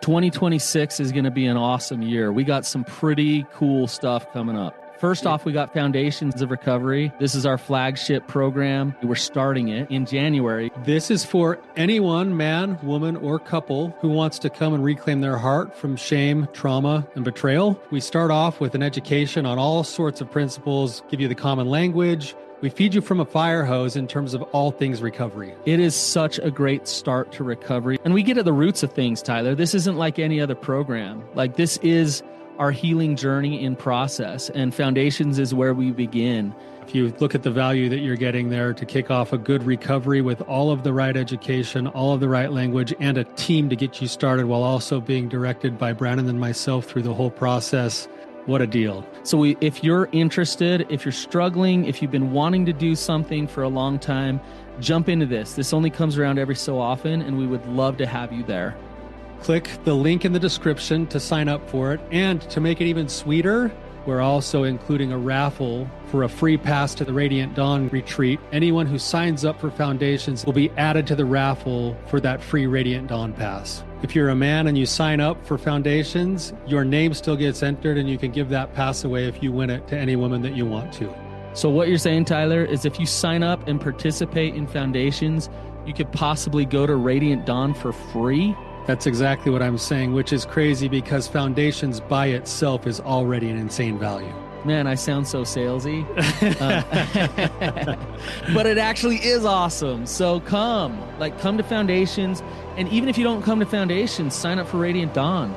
2026 is going to be an awesome year. We got some pretty cool stuff coming up. First off, we got Foundations of Recovery. This is our flagship program. We're starting it in January. This is for anyone, man, woman, or couple, who wants to come and reclaim their heart from shame, trauma, and betrayal. We start off with an education on all sorts of principles, give you the common language. We feed you from a fire hose in terms of all things recovery. It is such a great start to recovery. And we get at the roots of things, Tyler. This isn't like any other program. Like, this is our healing journey in process, and Foundations is where we begin. If you look at the value that you're getting there to kick off a good recovery with all of the right education, all of the right language, and a team to get you started while also being directed by Brandon and myself through the whole process, what a deal. So if you're interested, if you're struggling, if you've been wanting to do something for a long time, jump into this. This only comes around every so often, and we would love to have you there. Click the link in the description to sign up for it. And to make it even sweeter, we're also including a raffle for a free pass to the Radiant Dawn retreat. Anyone who signs up for Foundations will be added to the raffle for that free Radiant Dawn pass. If you're a man and you sign up for Foundations, your name still gets entered, and you can give that pass away if you win it to any woman that you want to. So what you're saying, Tyler, is if you sign up and participate in Foundations, you could possibly go to Radiant Dawn for free? That's exactly what I'm saying, which is crazy because Foundations by itself is already an insane value. Man, I sound so salesy. But it actually is awesome. So come to Foundations. And even if you don't come to Foundations, sign up for Radiant Dawn.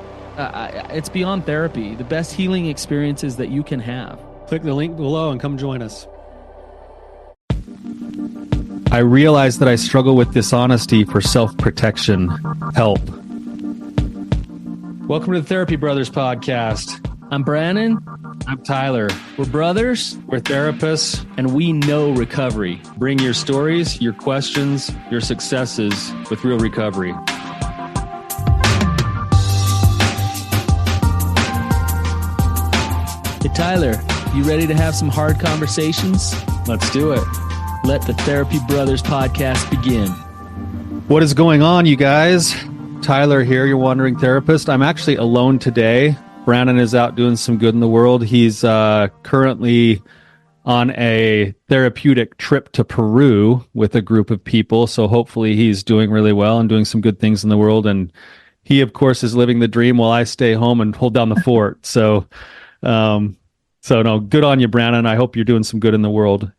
It's beyond therapy, the best healing experiences that you can have. Click the link below and come join us. I realize that I struggle with dishonesty for self-protection. Help. Welcome to the Therapy Brothers podcast. I'm Brandon. I'm Tyler. We're brothers. We're therapists. And we know recovery. Bring your stories, your questions, your successes with real recovery. Hey, Tyler, you ready to have some hard conversations? Let's do it. Let the Therapy Brothers podcast begin. What is going on, you guys? Tyler here, your wandering therapist. I'm actually alone today. Brandon is out doing some good in the world. He's currently on a therapeutic trip to Peru with a group of people. So hopefully he's doing really well and doing some good things in the world. And he, of course, is living the dream while I stay home and hold down the fort. So no, good on you, Brandon. I hope you're doing some good in the world.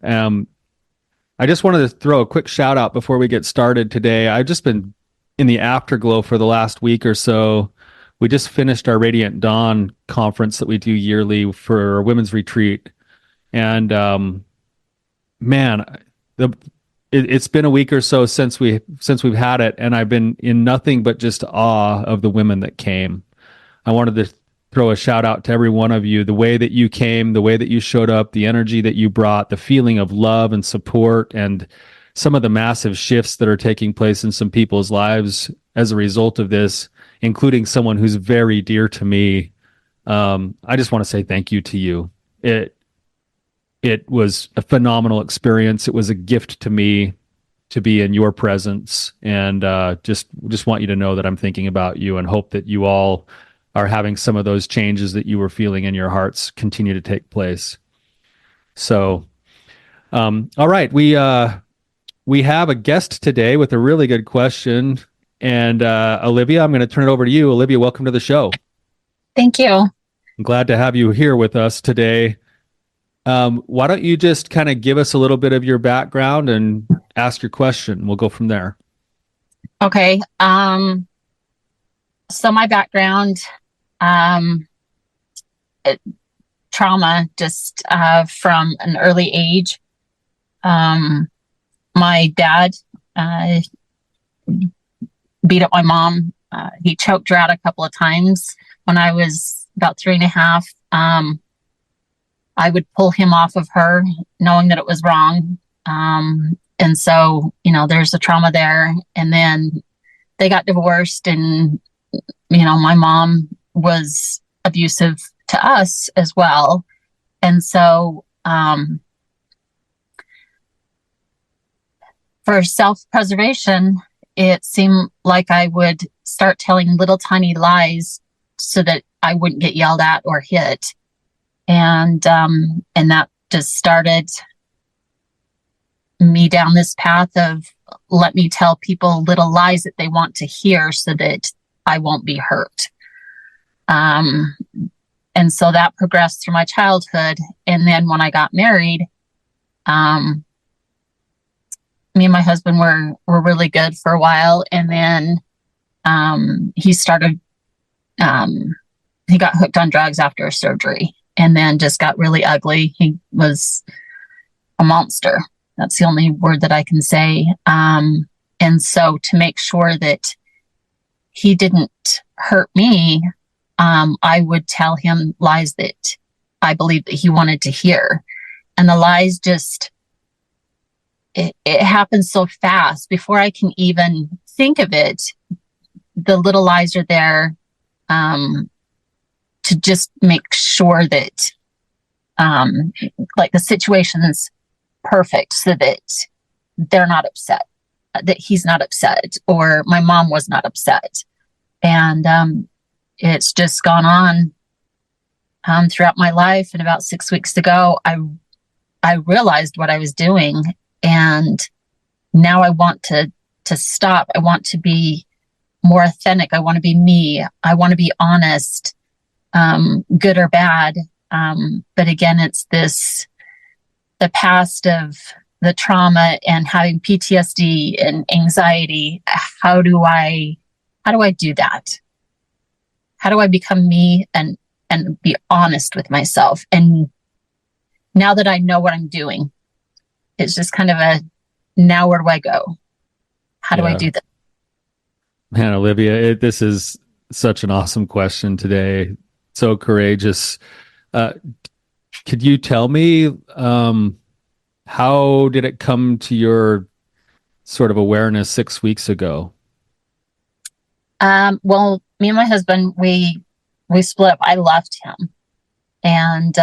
I just wanted to throw a quick shout out before we get started today. I've just been in the afterglow for the last week or so. We just finished our Radiant Dawn conference that we do yearly for our women's retreat. And it's been a week or so since we've had it, and I've been in nothing but just awe of the women that came. I wanted to throw a shout out to every one of you. The way that you came, the way that you showed up, the energy that you brought, the feeling of love and support, and some of the massive shifts that are taking place in some people's lives as a result of this, including someone who's very dear to me. I just want to say thank you to you. It was a phenomenal experience. It was a gift to me to be in your presence, and just want you to know that I'm thinking about you and hope that you all are having some of those changes that you were feeling in your hearts continue to take place. So, all right, we have a guest today with a really good question. And Olivia, I'm going to turn it over to you. Olivia, welcome to the show. Thank you. I'm glad to have you here with us today. Why don't you just kind of give us a little bit of your background and ask your question? We'll go from there. Okay. So my background, trauma just from an early age. My dad beat up my mom. He choked her out a couple of times when I was about 3.5. I would pull him off of her knowing that it was wrong. And so, there's a trauma there. And then they got divorced, and, my mom was abusive to us as well. And so, for self-preservation, it seemed like I would start telling little tiny lies so that I wouldn't get yelled at or hit. And that just started me down this path of, let me tell people little lies that they want to hear so that I won't be hurt. And so that progressed through my childhood. And then when I got married, me and my husband were really good for a while. And then he got hooked on drugs after a surgery, and then just got really ugly. He was a monster. That's the only word that I can say. And so to make sure that he didn't hurt me, I would tell him lies that I believed that he wanted to hear. And the lies just, it happens so fast. Before I can even think of it, the little lies are there to just make sure that like the situation's perfect so that they're not upset, that he's not upset, or my mom was not upset. And it's just gone on throughout my life. And about 6 weeks ago, I realized what I was doing, and now I want to stop. I want to be more authentic. I want to be me. I want to be honest, good or bad. But again, it's the past of the trauma and having PTSD and anxiety. How do I do that? How do I become me and be honest with myself? And now that I know what I'm doing, it's just kind of now where do I go? How do I do that? Man, Olivia, this is such an awesome question today. So courageous. Could you tell me, how did it come to your sort of awareness 6 weeks ago? Well, me and my husband, we split up. I left him, and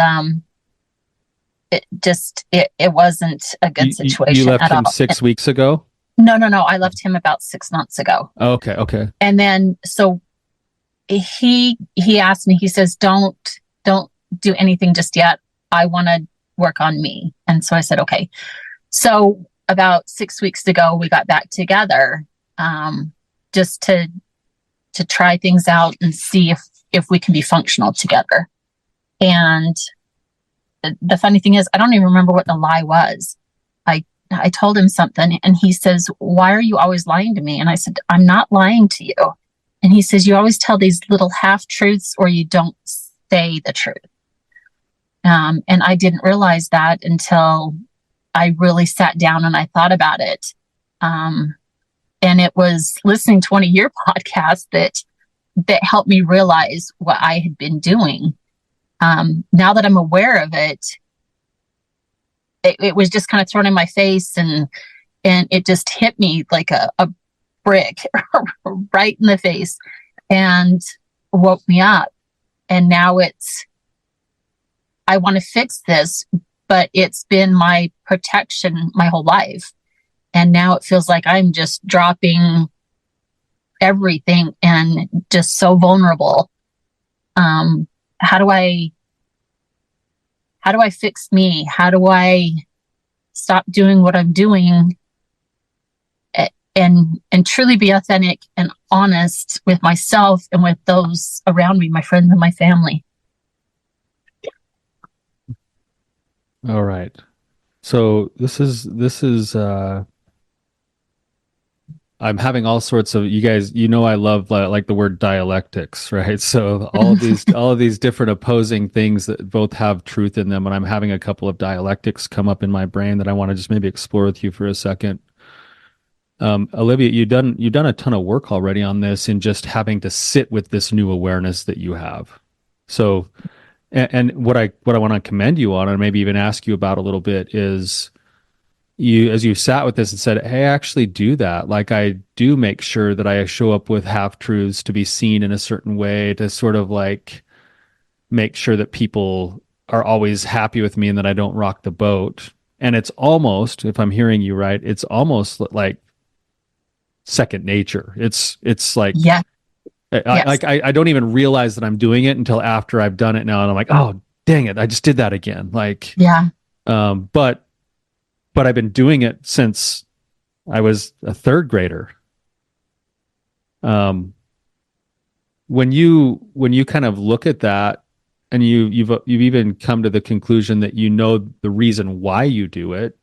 it wasn't a good situation. You left at him all. 6 weeks ago? No. I left him about 6 months ago. Okay. And then so he asked me. He says, "Don't do anything just yet. I want to work on me." And so I said, "Okay." So about 6 weeks ago, we got back together, just to try things out and see if we can be functional together. And the funny thing is, I don't even remember what the lie was. I told him something, and he says, "Why are you always lying to me?" And I said, "I'm not lying to you." And he says, "You always tell these little half truths, or you don't say the truth." And I didn't realize that until I really sat down and I thought about it. And it was listening to one of your podcasts that helped me realize what I had been doing. Now that I'm aware of it, it was just kind of thrown in my face, and it just hit me like a brick right in the face and woke me up. And now I want to fix this, but it's been my protection my whole life. And now it feels like I'm just dropping everything and just so vulnerable. How do I fix me? How do I stop doing what I'm doing and truly be authentic and honest with myself and with those around me, my friends and my family? All right. So this is I'm having all sorts of, you guys, I love like the word dialectics, right? So all of these different opposing things that both have truth in them. And I'm having a couple of dialectics come up in my brain that I want to just maybe explore with you for a second. Olivia, you've done a ton of work already on this in just having to sit with this new awareness that you have. So, and what I want to commend you on, and maybe even ask you about a little bit, is as you sat with this and said, "Hey, I actually do that. Like, I do make sure that I show up with half truths to be seen in a certain way, to sort of like make sure that people are always happy with me and that I don't rock the boat." And it's almost, if I'm hearing you right, it's almost like second nature. It's like, yeah, Yes. I don't even realize that I'm doing it until after I've done it now, and I'm like, oh dang it, I just did that again. Like, Yeah. but I've been doing it since I was a third grader. Um, when you kind of look at that, and you've even come to the conclusion that you know the reason why you do it.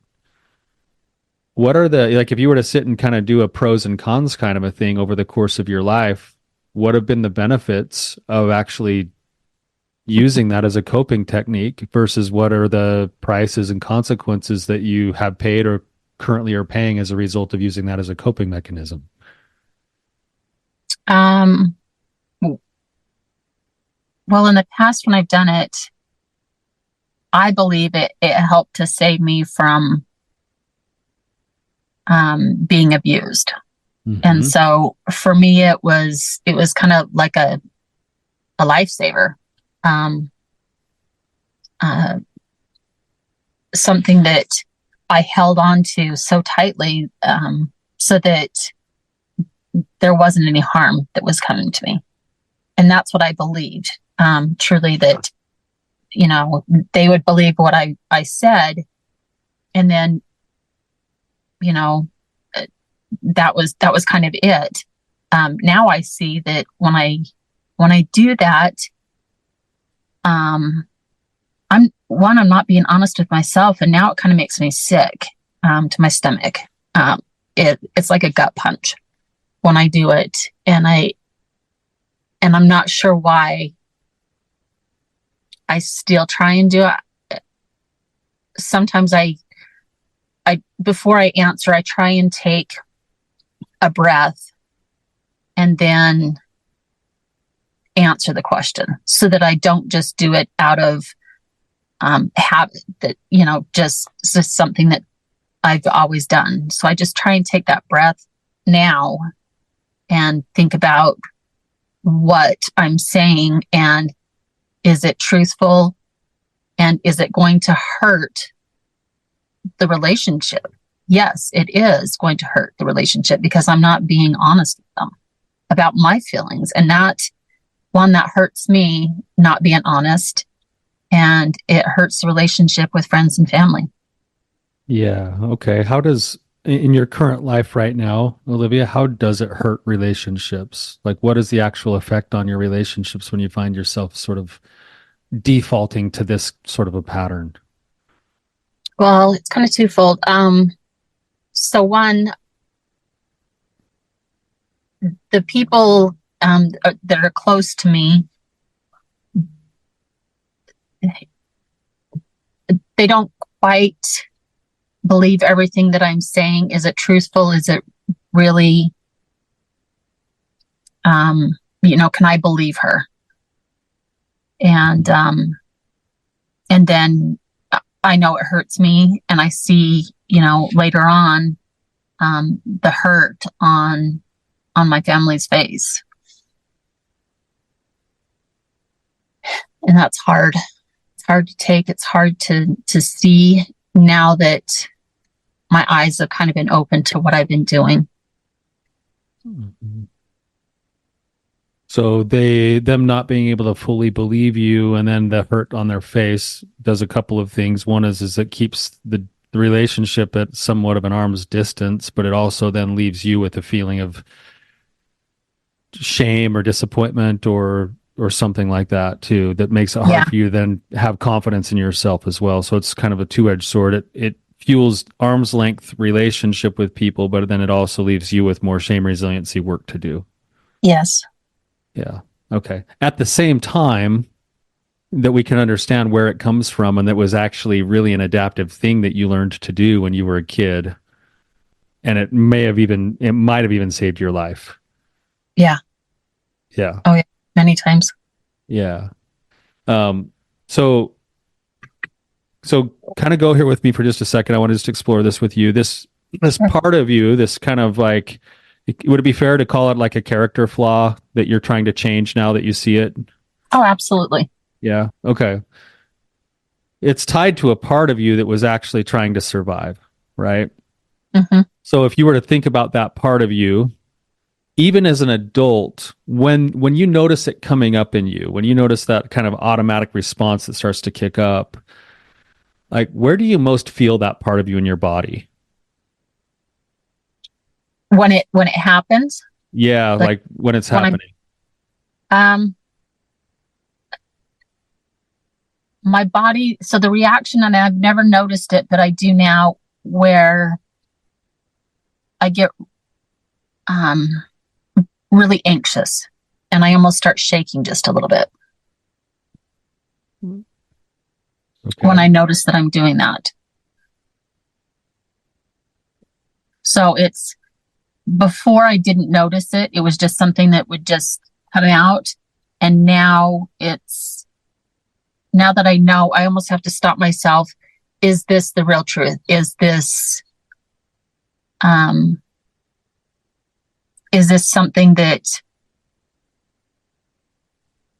What are the, like, if you were to sit and kind of do a pros and cons kind of a thing over the course of your life, what have been the benefits of actually using that as a coping technique versus what are the prices and consequences that you have paid or currently are paying as a result of using that as a coping mechanism? Um, well, in the past, when I've done it, I believe it helped to save me from being abused. And Mm-hmm. so for me, it was kind of like a lifesaver. Um, uh, Something that I held on to so tightly, so that there wasn't any harm that was coming to me. And that's what I believed, truly, that, they would believe what I said. And then, you know, that was kind of it. Now I see that when I do that, I'm not being honest with myself, and now it kind of makes me sick, to my stomach. It's like a gut punch when I do it, and I'm not sure why I still try and do it. Sometimes I before I answer, I try and take a breath and then answer the question, so that I don't just do it out of habit, that, just something that I've always done. So I just try and take that breath now and think about what I'm saying, and is it truthful, and is it going to hurt the relationship? Yes, it is going to hurt the relationship, because I'm not being honest with them about my feelings, and that hurts me, not being honest, and it hurts the relationship with friends and family. Yeah. Okay. How does, in your current life right now, Olivia, how does it hurt relationships? Like, what is the actual effect on your relationships when you find yourself sort of defaulting to this sort of a pattern? Well, it's kind of twofold. So one, the people that are close to me, they don't quite believe everything that I'm saying. Is it truthful? Is it really, can I believe her? And then I know it hurts me, and I see, later on, the hurt on my family's face. And that's hard. It's hard to take. It's hard to see, now that my eyes have kind of been open to what I've been doing. Mhm. So them not being able to fully believe you, and then the hurt on their face does a couple of things. One is it keeps the relationship at somewhat of an arm's distance, but it also then leaves you with a feeling of shame or disappointment or something like that too, that makes it hard Yeah. for you to then have confidence in yourself as well. So it's kind of a two-edged sword. It fuels arm's length relationship with people, but then it also leaves you with more shame resiliency work to do. Yes. Yeah. Okay. At the same time, that we can understand where it comes from, and that was actually really an adaptive thing that you learned to do when you were a kid, and it might have even saved your life. Yeah. Yeah. Oh, yeah. Many times. Yeah. Um, so kind of go here with me for just a second. I want to just explore this with you. This part of you, this kind of like, would it be fair to call it like a character flaw that you're trying to change now that you see it? Oh, absolutely. Yeah. Okay. It's tied to a part of you that was actually trying to survive, right? Mm-hmm. So if you were to think about that part of you, even as an adult, when you notice it coming up in you, when you notice that kind of automatic response that starts to kick up, like where do you most feel that part of you in your body? When it happens, Yeah, like when it's when happening. my body, so the reaction, and I've never noticed it, but I do now, where I get really anxious and I almost start shaking just a little bit. Okay. When I notice that I'm doing that. So it's, before I didn't notice it. It was just something that would just come out. And now now that I know, I almost have to stop myself. Is this the real truth? Is this something that,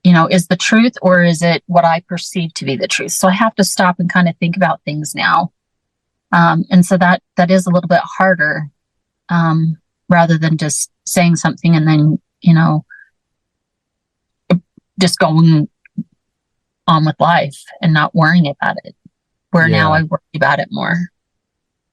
is the truth, or is it what I perceive to be the truth? So I have to stop and kind of think about things now. And so that is a little bit harder, rather than just saying something and then, just going on with life and not worrying about it. Where now I worry about it more.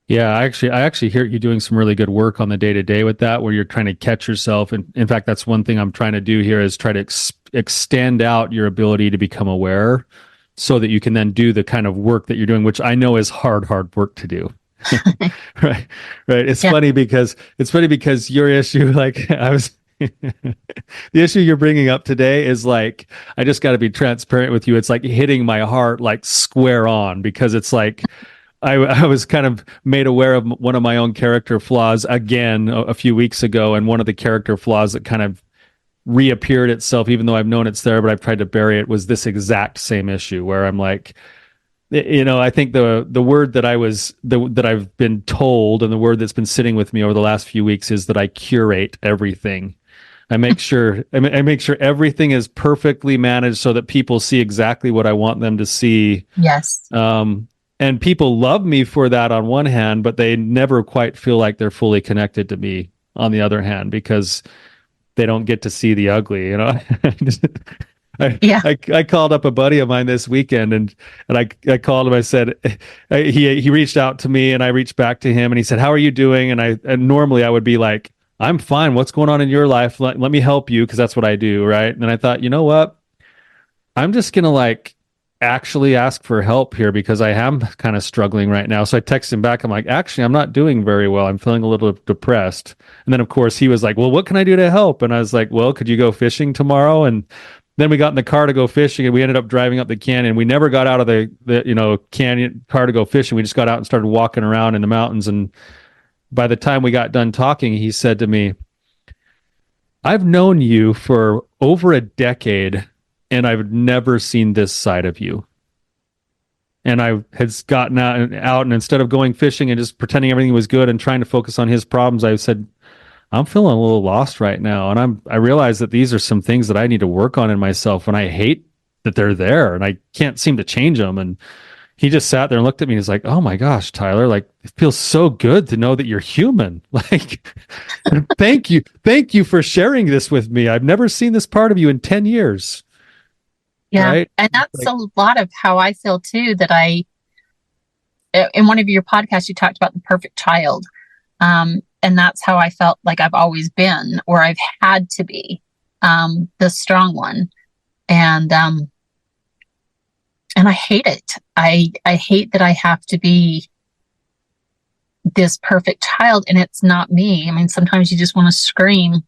Yeah, I actually hear you doing some really good work on the day to day with that, where you're trying to catch yourself. And in fact, that's one thing I'm trying to do here, is try to extend out your ability to become aware, so that you can then do the kind of work that you're doing, which I know is hard work to do. Right. It's funny because your issue, like the issue you're bringing up today is like, I just got to be transparent with you. It's like hitting my heart like square on, because it's like, I was kind of made aware of one of my own character flaws again a few weeks ago. And one of the character flaws that kind of reappeared itself, even though I've known it's there, but I've tried to bury it, was this exact same issue where I'm like, I think the word that that I've been told, and the word that's been sitting with me over the last few weeks, is that I curate everything. I make sure everything is perfectly managed so that people see exactly what I want them to see. Yes. And people love me for that on one hand, but they never quite feel like they're fully connected to me on the other hand, because they don't get to see the ugly, I called up a buddy of mine this weekend, and I called him. I said, he reached out to me, and I reached back to him, and he said, "How are you doing?" And normally I would be like, "I'm fine. What's going on in your life? Let me help you," because that's what I do, right? And then I thought, you know what? I'm just gonna actually ask for help here, because I am kind of struggling right now. So I texted him back. I'm like, actually, I'm not doing very well. I'm feeling a little depressed. And then of course he was like, well, what can I do to help? And I was like, well, could you go fishing tomorrow? And then we got in the car to go fishing, and we ended up driving up the canyon. We never got out of the canyon car to go fishing. We just got out and started walking around in the mountains. And by the time we got done talking, he said to me, I've known you for over a decade, and I've never seen this side of you. And I had gotten out, and instead of going fishing and just pretending everything was good and trying to focus on his problems, I said, I'm feeling a little lost right now. And I realize that these are some things that I need to work on in myself, and I hate that they're there and I can't seem to change them. And he just sat there and looked at me and he's like, oh my gosh, Tyler, like, it feels so good to know that you're human. Like, thank you for sharing this with me. I've never seen this part of you in 10 years. Yeah. Right? And that's a lot of how I feel too, that in one of your podcasts, you talked about the perfect child. And that's how I felt like I've always been, or I've had to be, the strong one. And I hate it. I hate that I have to be this perfect child, and it's not me. I mean, sometimes you just want to scream,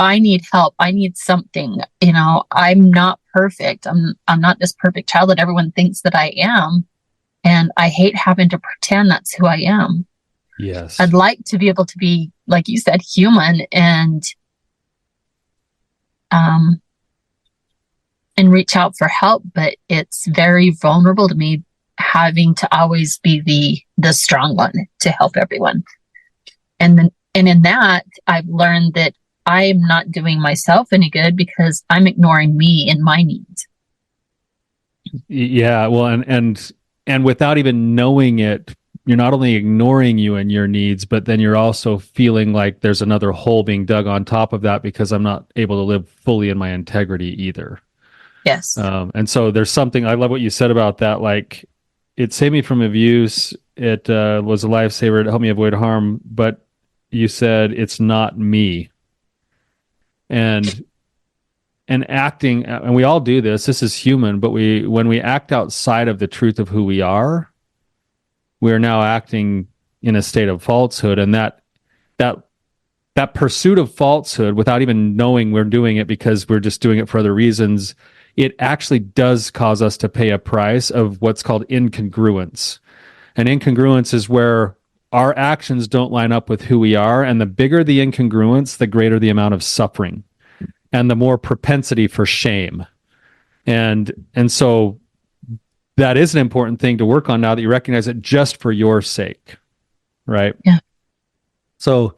I need help. I need something. I'm not perfect. I'm not this perfect child that everyone thinks that I am. And I hate having to pretend that's who I am. Yes. I'd like to be able to be, like you said, human and reach out for help, but it's very vulnerable to me having to always be the strong one to help everyone. And in that, I've learned that I'm not doing myself any good because I'm ignoring me and my needs. Yeah, well, and without even knowing it, not only ignoring you and your needs, but then you're also feeling like there's another hole being dug on top of that because I'm not able to live fully in my integrity either. Yes. And so there's something, I love what you said about that. Like, it saved me from abuse. It was a lifesaver. It helped me avoid harm. But you said it's not me. And acting, and we all do this. This is human. But when we act outside of the truth of who we are, we're now acting in a state of falsehood. And that pursuit of falsehood, without even knowing we're doing it because we're just doing it for other reasons, it actually does cause us to pay a price of what's called incongruence. And incongruence is where our actions don't line up with who we are. And the bigger the incongruence, the greater the amount of suffering and the more propensity for shame. And so that is an important thing to work on now that you recognize it, just for your sake. Right? Yeah. So,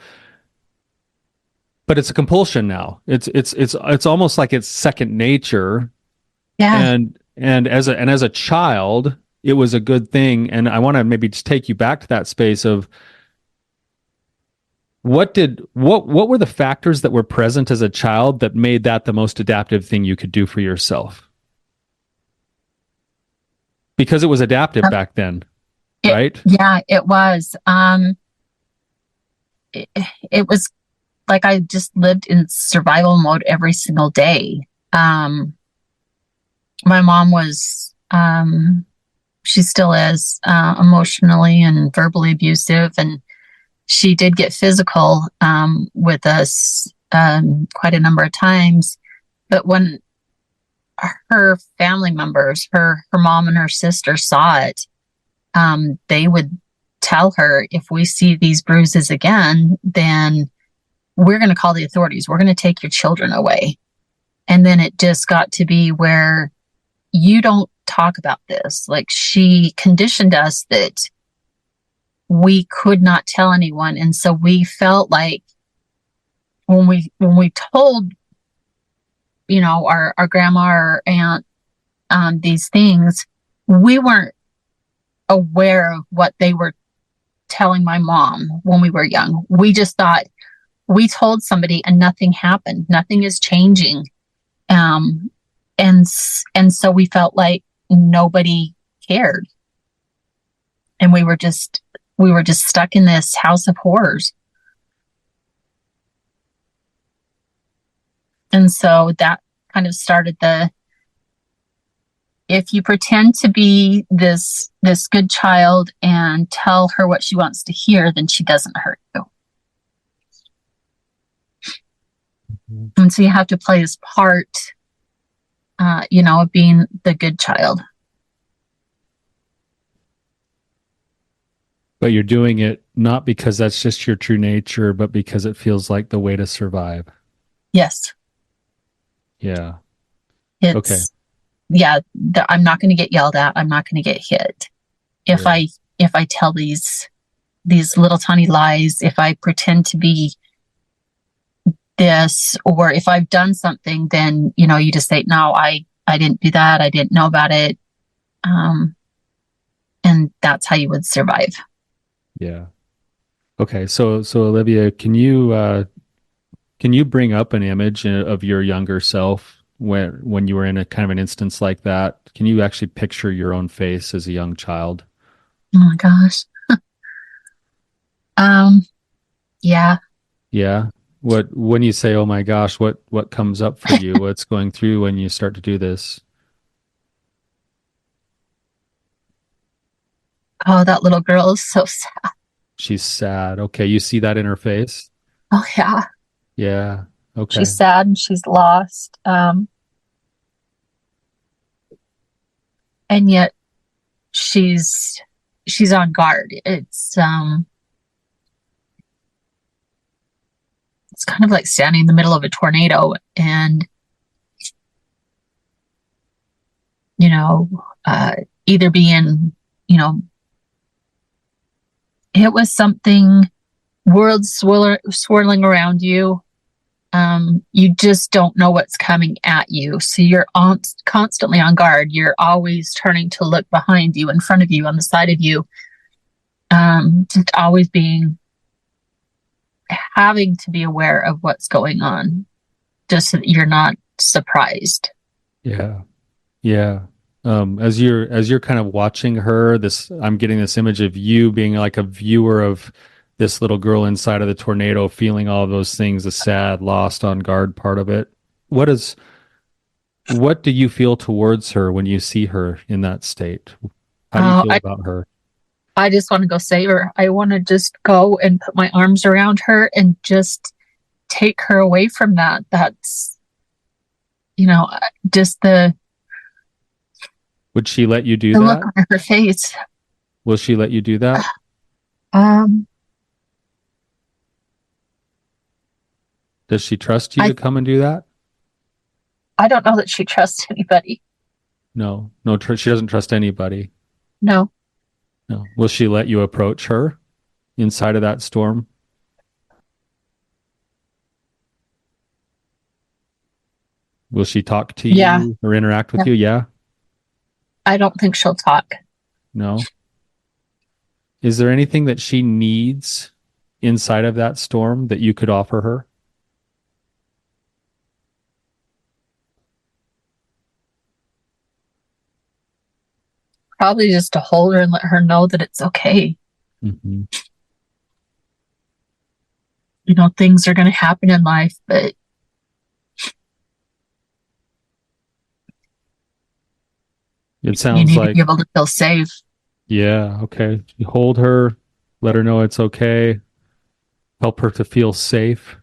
but it's a compulsion now. It's almost like it's second nature. Yeah. And as a child, it was a good thing. And I want to maybe just take you back to that space of what were the factors that were present as a child that made that the most adaptive thing you could do for yourself? Because it was adaptive back then, right? Yeah, it was. It was like I just lived in survival mode every single day. My mom was, she still is, emotionally and verbally abusive, and she did get physical with us quite a number of times. But when her family members, her mom and her sister saw it, they would tell her, if we see these bruises again, then we're going to call the authorities. We're going to take your children away. And then it just got to be where you don't talk about this. Like, she conditioned us that we could not tell anyone. And so we felt like when we told, our grandma or aunt, these things, we weren't aware of what they were telling my mom when we were young. We just thought we told somebody and nothing happened. Nothing is changing. And so we felt like nobody cared. And we were just stuck in this house of horrors. And so that kind of started if you pretend to be this good child and tell her what she wants to hear, then she doesn't hurt you. Mm-hmm. And so you have to play this part, of being the good child. But you're doing it not because that's just your true nature, but because it feels like the way to survive. Yes. Yeah. Okay. Yeah. I'm not going to get yelled at. I'm not going to get hit. If I tell these little tiny lies, if I pretend to be this, or if I've done something, then, you just say, no, I didn't do that. I didn't know about it. And that's how you would survive. Yeah. Okay. So Olivia, can you bring up an image of your younger self when you were in a kind of an instance like that? Can you actually picture your own face as a young child? Oh my gosh. Yeah. Yeah. When you say, oh my gosh, what comes up for you? What's going through when you start to do this? Oh, that little girl is so sad. She's sad. Okay. You see that in her face? Oh yeah. Yeah. Okay. She's sad and she's lost. And yet she's on guard. It's kind of like standing in the middle of a tornado and, either being, it was something, worlds swirling around you. You just don't know what's coming at you. So you're constantly on guard. You're always turning to look behind you, in front of you, on the side of you. Just always having to be aware of what's going on, just so that you're not surprised. Yeah. Yeah. As you're kind of watching her, I'm getting this image of you being like a viewer of this little girl inside of the tornado, feeling all those things, the sad, lost, on guard part of it. What do you feel towards her when you see her in that state? How do you feel about her? I just want to go save her. I want to just go and put my arms around her and just take her away from that. That's, just the Would she let you do the that? look on her face. Will she let you do that? Does she trust you to come and do that? I don't know that she trusts anybody. No, she doesn't trust anybody. No. No. Will she let you approach her inside of that storm? Will she talk to you or interact with you? Yeah. I don't think she'll talk. No. Is there anything that she needs inside of that storm that you could offer her? Probably just to hold her and let her know that it's okay. Mm-hmm. Things are going to happen in life, but it sounds you need like to be able to feel safe. Yeah, okay. You hold her, let her know it's okay, help her to feel safe.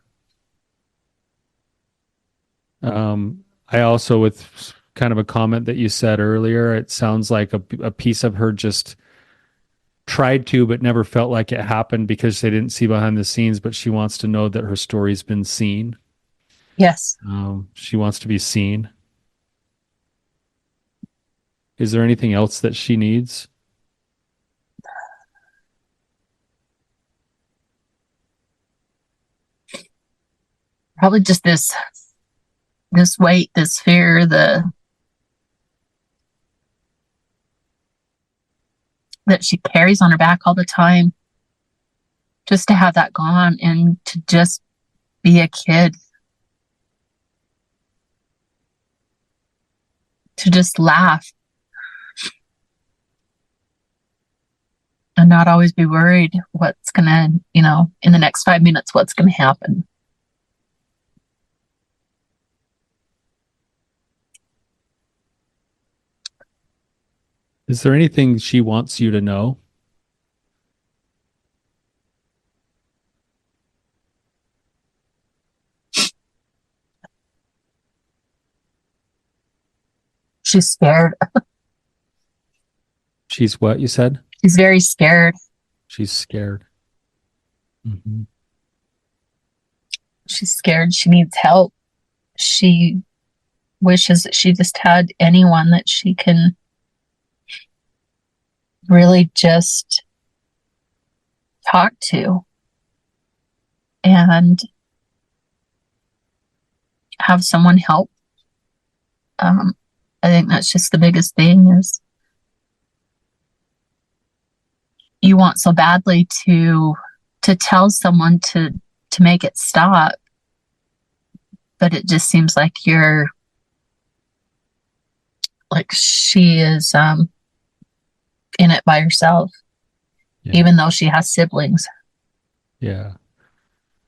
I also, with kind of a comment that you said earlier, it sounds like a piece of her just tried to, but never felt like it happened because they didn't see behind the scenes, but she wants to know that her story's been seen. Yes. She wants to be seen. Is there anything else that she needs? Probably just this weight, this fear, that she carries on her back all the time. Just to have that gone and to just be a kid. To just laugh. And not always be worried what's going to, in the next 5 minutes, what's going to happen. Is there anything she wants you to know? She's scared. She's what, you said? She's very scared. She's scared. Mm-hmm. She's scared. She needs help. She wishes that she just had anyone that she can really just talk to and have someone help. I think that's just the biggest thing is you want so badly to tell someone to make it stop, but it just seems like she is in it by herself, even though she has siblings. Yeah.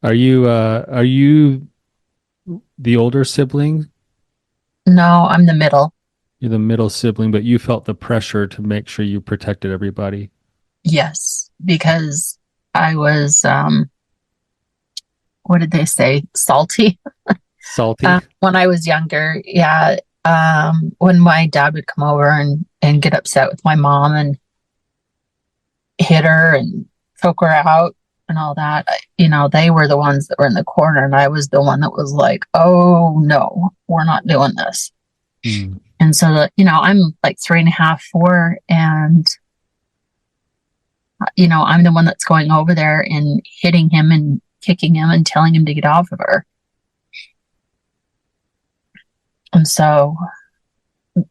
Are you the older sibling? No, I'm the middle. You're the middle sibling, but you felt the pressure to make sure you protected everybody. Yes, because I was, what did they say? Salty. Salty? When I was younger. Yeah. When my dad would come over and get upset with my mom and hit her and choke her out and all that, they were the ones that were in the corner, and I was the one that was like, oh no, we're not doing this. And so, I'm like 3.5, 4, and I'm the one that's going over there and hitting him and kicking him and telling him to get off of her. And so,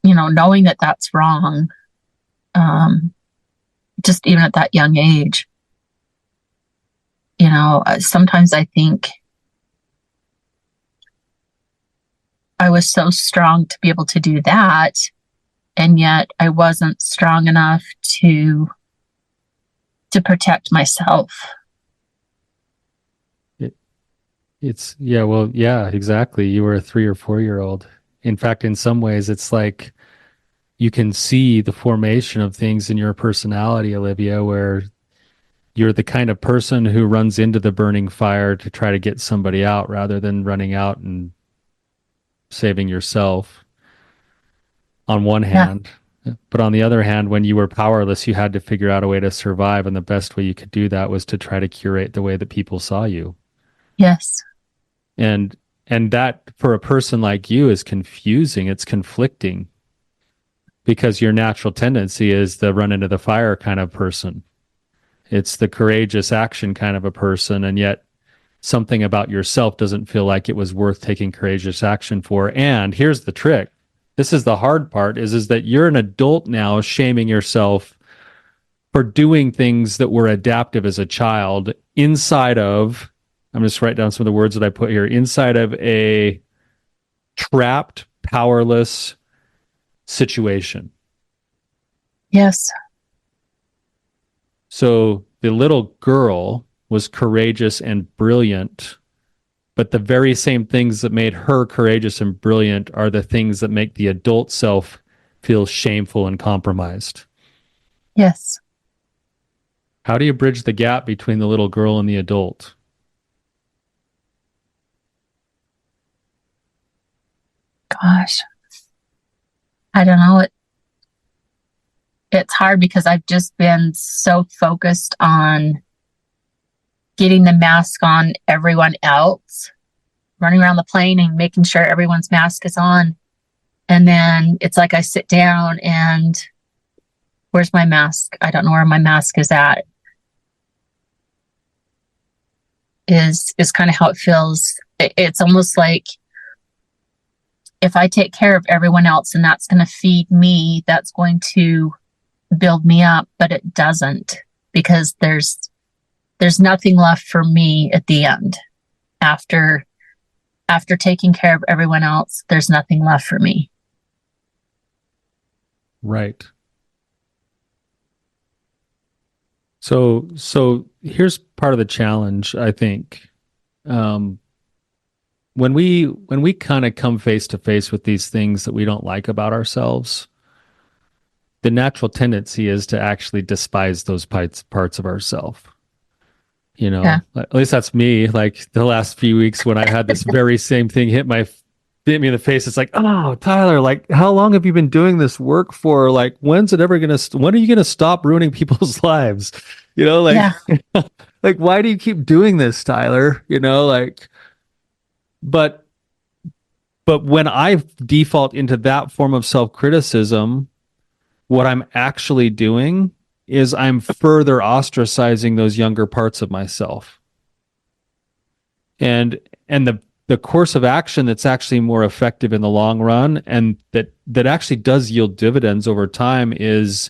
knowing that that's wrong, just even at that young age. Sometimes I think I was so strong to be able to do that, and yet I wasn't strong enough to protect myself. Exactly. You were a 3 or 4-year-old. In fact, in some ways, it's like you can see the formation of things in your personality, Olivia, where you're the kind of person who runs into the burning fire to try to get somebody out rather than running out and saving yourself on one hand. But on the other hand, when you were powerless, you had to figure out a way to survive. And the best way you could do that was to try to curate the way that people saw you. Yes. And that for a person like you is confusing. It's conflicting because your natural tendency is the run into the fire kind of person. It's the courageous action kind of a person. And yet something about yourself doesn't feel like it was worth taking courageous action for. And here's the trick. This is the hard part is that you're an adult now shaming yourself for doing things that were adaptive as a child inside of, I'm just write down some of the words that I put here, inside of a trapped, powerless situation. Yes. So the little girl was courageous and brilliant, but the very same things that made her courageous and brilliant are the things that make the adult self feel shameful and compromised. Yes. How do you bridge the gap between the little girl and the adult? Gosh, I don't know. It's hard because I've just been so focused on getting the mask on everyone else, running around the plane and making sure everyone's mask is on. And then it's like I sit down and where's my mask? I don't know where my mask is at. Is kind of how it feels. It's almost like if I take care of everyone else and that's going to feed me, that's going to build me up, but it doesn't, because there's nothing left for me at the end. After taking care of everyone else, there's nothing left for me. Right. So here's part of the challenge, I think. When we kind of come face to face with these things that we don't like about ourselves, the natural tendency is to actually despise those parts of ourselves. Yeah. At least that's me. Like the last few weeks when I had this very same thing hit me in the face. It's like, oh, Tyler, like how long have you been doing this work for? Like, when are you going to stop ruining people's lives? Yeah. Like, why do you keep doing this, Tyler? But when I default into that form of self-criticism, what I'm actually doing is I'm further ostracizing those younger parts of myself. And the course of action that's actually more effective in the long run and that actually does yield dividends over time is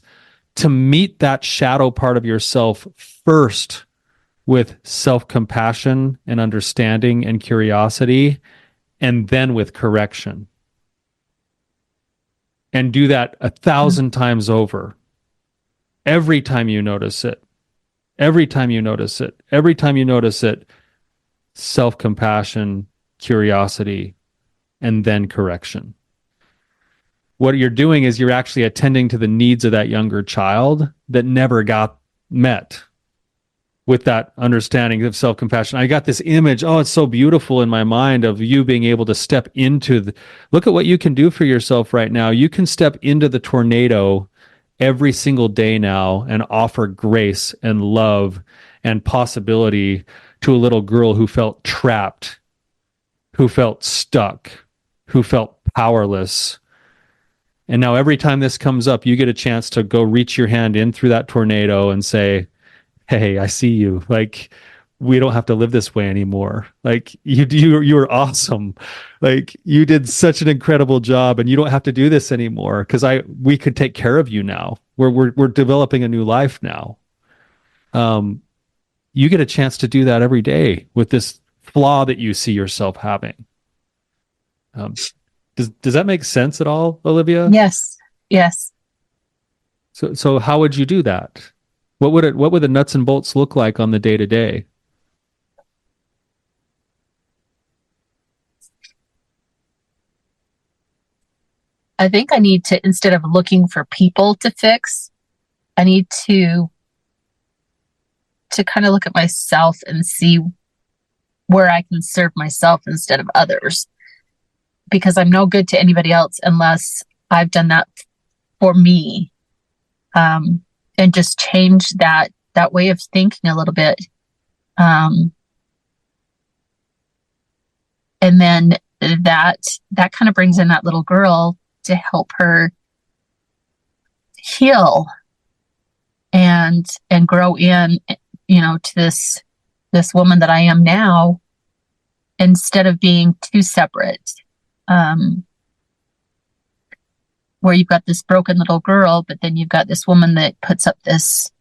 to meet that shadow part of yourself first with self-compassion and understanding and curiosity, and then with correction. And do that 1,000 times over. Every time you notice it, self-compassion, curiosity, and then correction. What you're doing is you're actually attending to the needs of that younger child that never got met with that understanding of self-compassion. I got this image, it's so beautiful in my mind of you being able to step into look at what you can do for yourself right now. You can step into the tornado every single day now and offer grace and love and possibility to a little girl who felt trapped, who felt stuck, who felt powerless. And now every time this comes up, you get a chance to go reach your hand in through that tornado and say, hey, I see you. Like, we don't have to live this way anymore. Like you were awesome. Like you did such an incredible job and you don't have to do this anymore because we could take care of you now. We're developing a new life now. You get a chance to do that every day with this flaw that you see yourself having. Does that make sense at all, Olivia? Yes. Yes. So how would you do that? What would the nuts and bolts look like on the day to day? I think I need to, instead of looking for people to fix, I need to kind of look at myself and see where I can serve myself instead of others. Because I'm no good to anybody else unless I've done that for me. And just change that way of thinking a little bit. And then that kind of brings in that little girl to help her heal and grow in, to this woman that I am now, instead of being too separate. Where you've got this broken little girl, but then you've got this woman that puts up this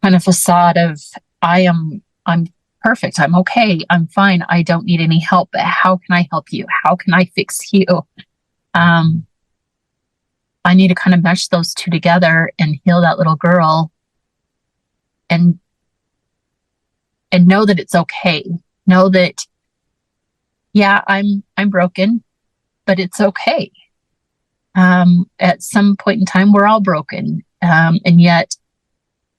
kind of facade of I'm perfect, I'm okay, I'm fine, I don't need any help, but how can I help you? How can I fix you? I need to kind of mesh those two together and heal that little girl and know that it's okay. Know that, yeah, I'm broken, but it's okay. At some point in time, we're all broken. And yet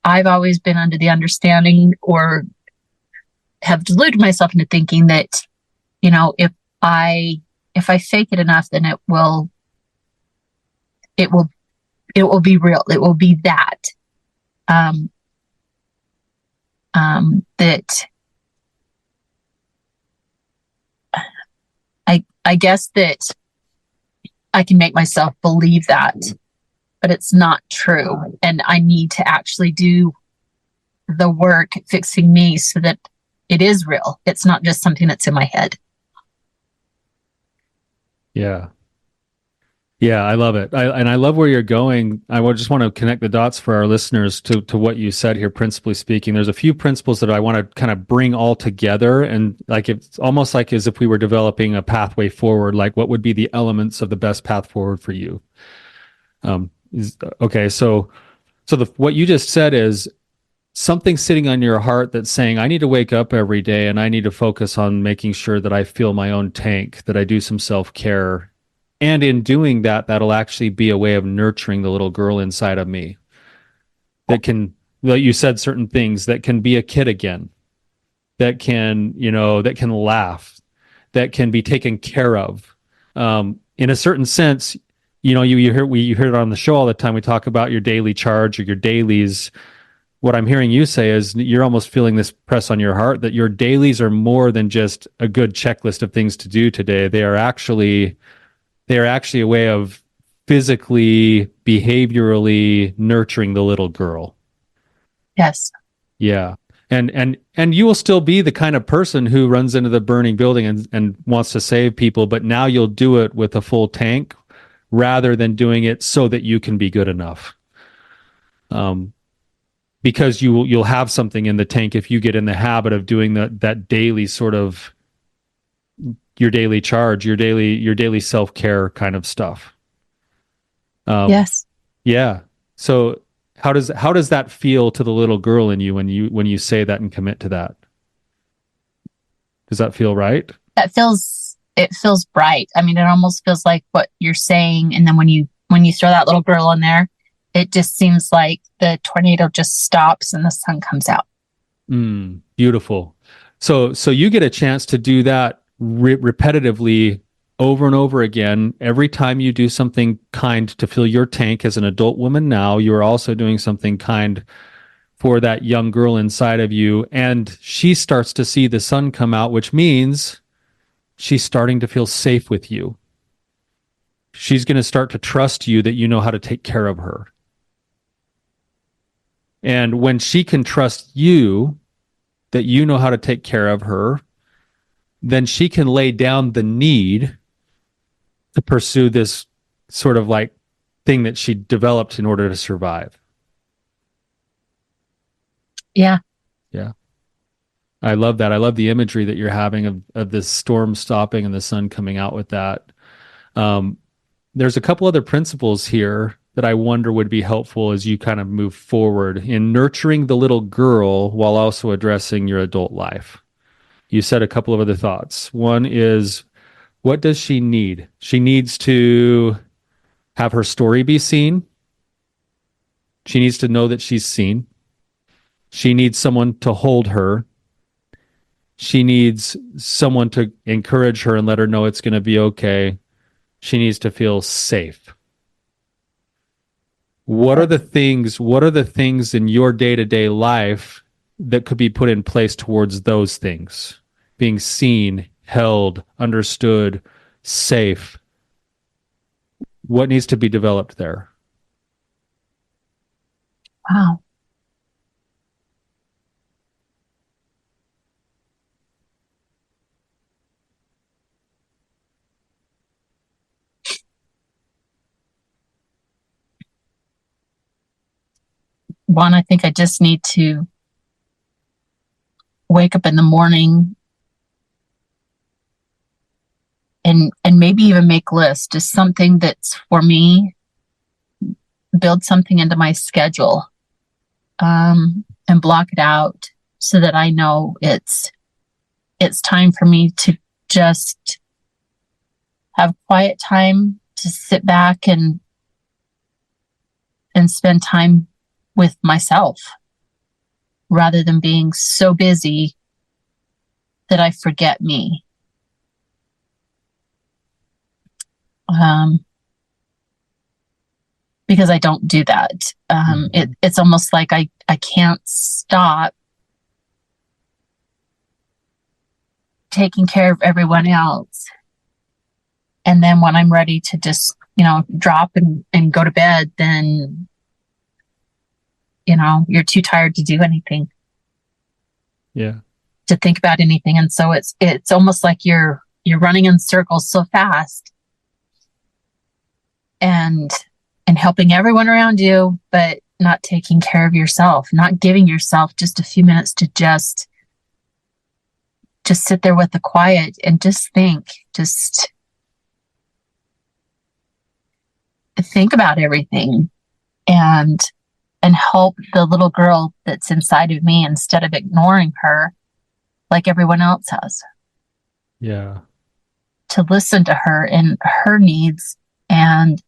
I've always been under the understanding, or have deluded myself into thinking that, if I fake it enough, then it will be real. It will be that, that I guess that I can make myself believe that, but it's not true. And I need to actually do the work fixing me so that it is real. It's not just something that's in my head. Yeah. Yeah, I love it. I love where you're going. Just want to connect the dots for our listeners to what you said here, principally speaking. There's a few principles that I want to kind of bring all together. And like, it's almost like as if we were developing a pathway forward, like what would be the elements of the best path forward for you? Okay. So what you just said is something sitting on your heart that's saying, I need to wake up every day and I need to focus on making sure that I fill my own tank, that I do some self-care. And in doing that, that'll actually be a way of nurturing the little girl inside of me that can, like you said, certain things that can be a kid again, that can, that can laugh, that can be taken care of. In a certain sense, you hear it on the show all the time. We talk about your daily charge or your dailies. What I'm hearing you say is you're almost feeling this press on your heart that your dailies are more than just a good checklist of things to do today. They are actually a way of physically, behaviorally nurturing the little girl. Yes. Yeah. And you will still be the kind of person who runs into the burning building and wants to save people, but now you'll do it with a full tank rather than doing it so that you can be good enough. Because you'll have something in the tank if you get in the habit of doing that daily sort of your daily charge, your daily self-care kind of stuff. Yes. Yeah. So how does that feel to the little girl in you when you say that and commit to that? Does that feel right? It feels bright. I mean, it almost feels like what you're saying. And then when you throw that little girl in there, it just seems like the tornado just stops and the sun comes out. Beautiful. So you get a chance to do that repetitively over and over again. Every time you do something kind to fill your tank as an adult woman now, you're also doing something kind for that young girl inside of you. And she starts to see the sun come out, which means she's starting to feel safe with you. She's going to start to trust you that you know how to take care of her. And when she can trust you, that you know how to take care of her, then she can lay down the need to pursue this sort of like thing that she developed in order to survive. Yeah. Yeah. I love that. I love the imagery that you're having of this storm stopping and the sun coming out with that. There's a couple other principles here that I wonder would be helpful as you kind of move forward in nurturing the little girl while also addressing your adult life. You said a couple of other thoughts. One is, what does she need? She needs to have her story be seen. She needs to know that she's seen. She needs someone to hold her. She needs someone to encourage her and let her know it's going to be okay. She needs to feel safe. What are the things in your day-to-day life that could be put in place towards those things? Being seen, held, understood, safe. What needs to be developed there? Wow. One, I think I just need to wake up in the morning and maybe even make lists, just something that's for me, build something into my schedule, and block it out so that I know it's time for me to just have quiet time to sit back and spend time with myself rather than being so busy that I forget me. Because I don't do that. It's almost like I can't stop taking care of everyone else. And then when I'm ready to just, drop and go to bed, then, you're too tired to do anything. Yeah. To think about anything. And so it's almost like you're running in circles so fast and helping everyone around you, but not taking care of yourself, not giving yourself just a few minutes to just sit there with the quiet and just think about everything and help the little girl that's inside of me instead of ignoring her like everyone else has. Yeah. To listen to her and her needs and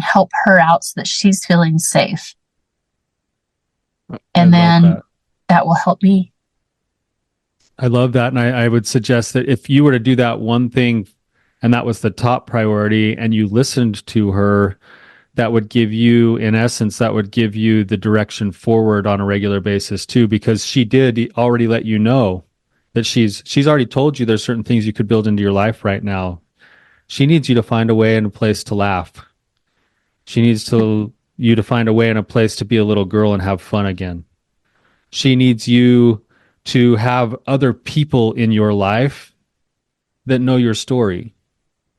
help her out so that she's feeling safe. And then that will help me. I love that. And I would suggest that if you were to do that one thing and that was the top priority and you listened to her, that would give you, in essence, that would give you the direction forward on a regular basis too, because she did already let you know that she's already told you there's certain things you could build into your life right now. She needs you to find a way and a place to laugh. She needs you to find a way and a place to be a little girl and have fun again. She needs you to have other people in your life that know your story,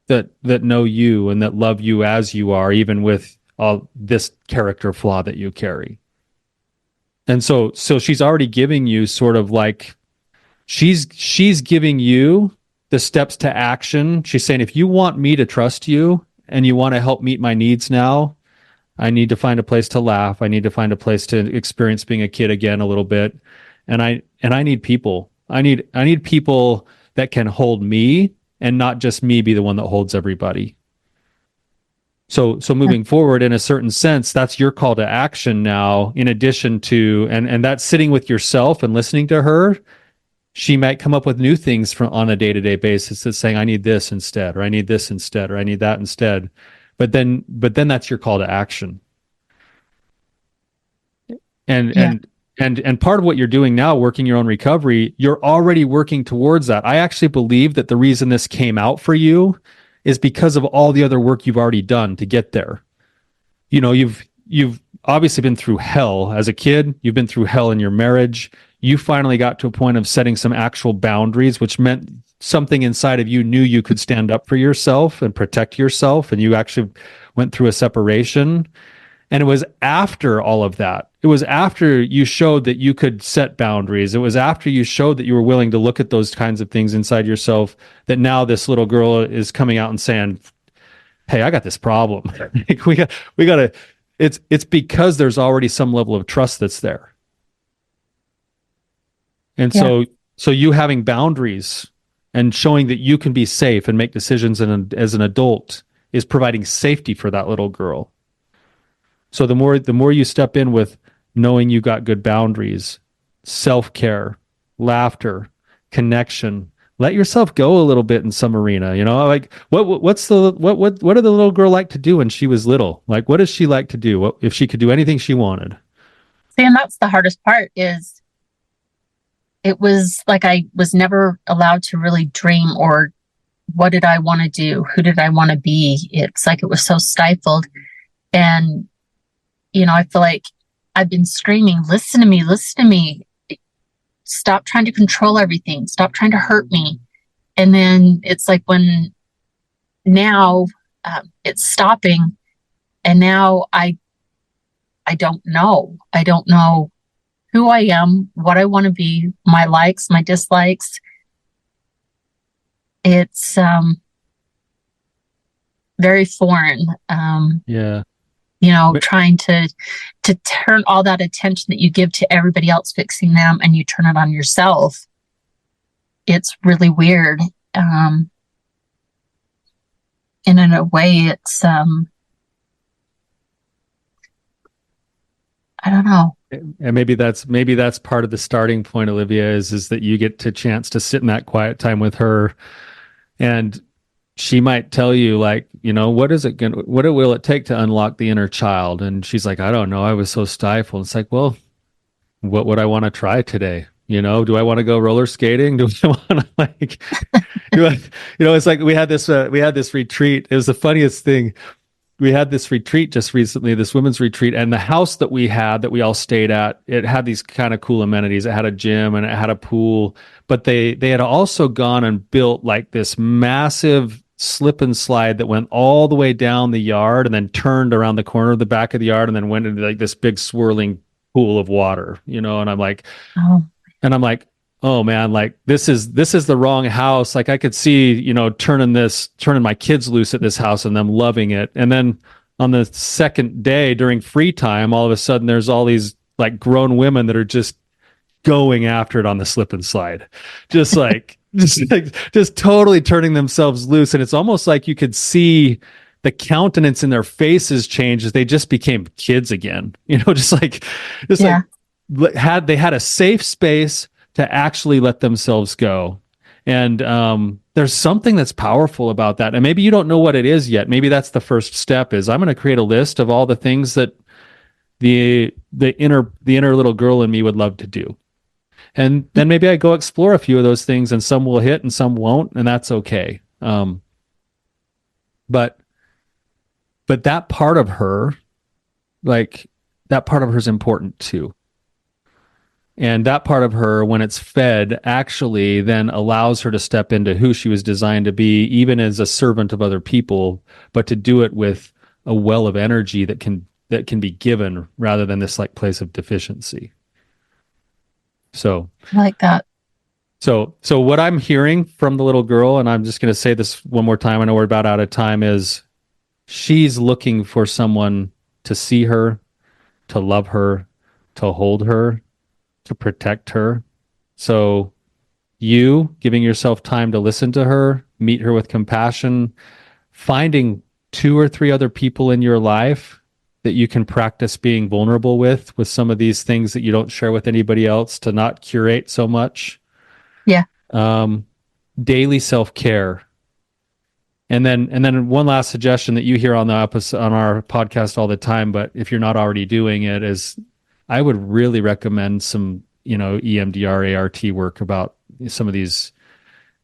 that know you and that love you as you are, even with all this character flaw that you carry. And so she's already giving you sort of like, she's giving you the steps to action. She's saying, if you want me to trust you and you want to help meet my needs now, I need to find a place to laugh. I need to find a place to experience being a kid again a little bit. And I need people. I need people that can hold me and not just me be the one that holds everybody. So moving forward, in a certain sense, that's your call to action now, in addition to, and that's sitting with yourself and listening to her. She might come up with new things on a day-to-day basis that's saying, I need this instead, or I need this instead, or I need that instead. But then that's your call to action. And part of what you're doing now, working your own recovery, you're already working towards that. I actually believe that the reason this came out for you is because of all the other work you've already done to get there. You've obviously been through hell as a kid. You've been through hell in your marriage. You finally got to a point of setting some actual boundaries, which meant something inside of you knew you could stand up for yourself and protect yourself. And you actually went through a separation. And it was after all of that. It was after you showed that you could set boundaries. It was after you showed that you were willing to look at those kinds of things inside yourself that now this little girl is coming out and saying, hey, I got this problem. Like, we got to, it's because there's already some level of trust that's there. And so you having boundaries and showing that you can be safe and make decisions as an adult is providing safety for that little girl. So the more you step in with knowing you got good boundaries, self-care, laughter, connection, let yourself go a little bit in some arena, like what did the little girl like to do when she was little? Like, what does she like to do? What if she could do anything she wanted? See, and that's the hardest part is it was like I was never allowed to really dream or what did I want to do? Who did I want to be? It's like it was so stifled. And I feel like I've been screaming, listen to me. Stop trying to control everything. Stop trying to hurt me. And then it's like when now it's stopping. And now I don't know. I don't know who I am, what I want to be, my likes, my dislikes. It's very foreign. Yeah. Trying to turn all that attention that you give to everybody else fixing them and you turn it on yourself. It's really weird. And in a way, it's, I don't know. And maybe that's part of the starting point, Olivia, is that you get a chance to sit in that quiet time with her, and she might tell you, like, what will it take to unlock the inner child? And she's like, I don't know. I was so stifled. It's like, well, what would I want to try today? Do I want to go roller skating? Do I want to it's like we had this retreat. It was the funniest thing. We had this retreat just recently, this women's retreat, and the house that we all stayed at, it had these kind of cool amenities. It had a gym and it had a pool, but they had also gone and built like this massive slip and slide that went all the way down the yard and then turned around the corner of the back of the yard and then went into like this big swirling pool of water, and I'm like, oh man, like this is the wrong house. Like I could see, turning my kids loose at this house and them loving it. And then on the second day during free time, all of a sudden there's all these like grown women that are just going after it on the slip and slide. Just like, just totally turning themselves loose. And it's almost like you could see the countenance in their faces change as they just became kids again, like they had a safe space to actually let themselves go. And there's something that's powerful about that. And maybe you don't know what it is yet. Maybe that's the first step is I'm going to create a list of all the things that the inner little girl in me would love to do. And then maybe I go explore a few of those things and some will hit and some won't. And that's okay. But that part of her, like that part of her is important too. And that part of her, when it's fed, actually then allows her to step into who she was designed to be, even as a servant of other people, but to do it with a well of energy that can be given rather than this like place of deficiency. So I like that. So what I'm hearing from the little girl, and I'm just going to say this one more time, I know we're about out of time, is she's looking for someone to see her, to love her, to hold her, to protect her. So you giving yourself time to listen to her, meet her with compassion, finding 2 or 3 other people in your life that you can practice being vulnerable with some of these things that you don't share with anybody else, to not curate so much. Yeah. Daily self-care. And then one last suggestion that you hear on our podcast all the time, but if you're not already doing it, is I would really recommend some, EMDR, ART work about some of these,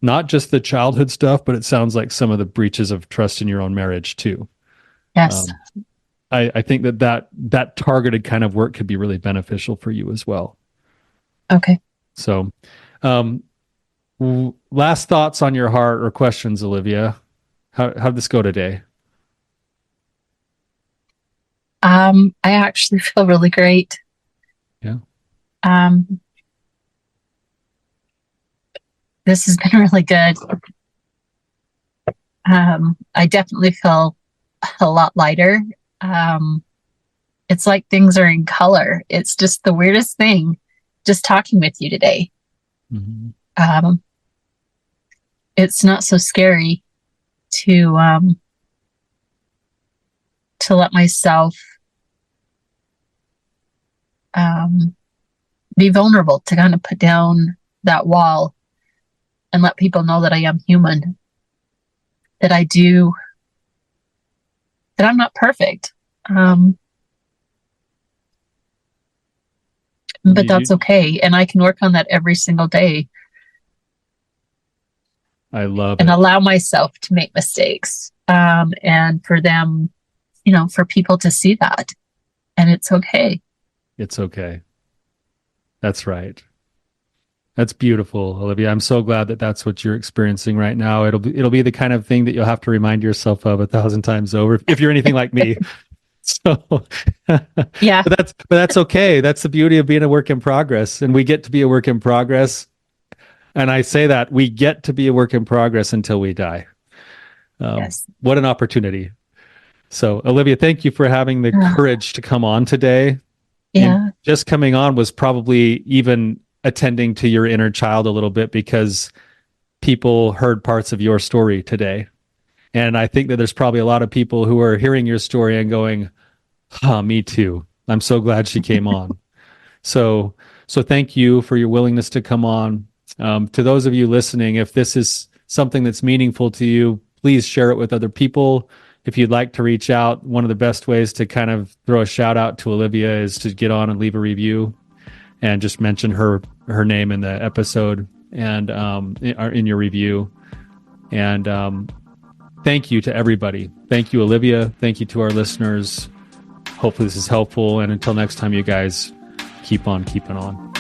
not just the childhood stuff, but it sounds like some of the breaches of trust in your own marriage too. Yes. I think that targeted kind of work could be really beneficial for you as well. Okay. So, last thoughts on your heart or questions, Olivia? How'd this go today? I actually feel really great. Yeah. This has been really good. I definitely feel a lot lighter. It's like things are in color. It's just the weirdest thing, just talking with you today. Mm-hmm. It's not so scary to let myself be vulnerable, to kind of put down that wall and let people know that I am human, that I'm not perfect. But that's okay. And I can work on that every single day. I love and it. Allow myself to make mistakes. And for them, for people to see that. And it's okay. It's okay. That's right. That's beautiful, Olivia. I'm so glad that that's what you're experiencing right now. It'll be the kind of thing that you'll have to remind yourself of 1,000 times over if you're anything like me. So yeah, but that's okay. That's the beauty of being a work in progress, and we get to be a work in progress. And I say that we get to be a work in progress until we die. yes. What an opportunity. So, Olivia, thank you for having the courage to come on today. Yeah. And just coming on was probably even attending to your inner child a little bit, because people heard parts of your story today. And I think that there's probably a lot of people who are hearing your story and going, me too. I'm so glad she came on. So thank you for your willingness to come on. To those of you listening, if this is something that's meaningful to you, please share it with other people. If you'd like to reach out, one of the best ways to kind of throw a shout out to Olivia is to get on and leave a review and just mention her name in the episode and in your review. And thank you to everybody. Thank you, Olivia. Thank you to our listeners. Hopefully this is helpful. And until next time, you guys, keep on keeping on.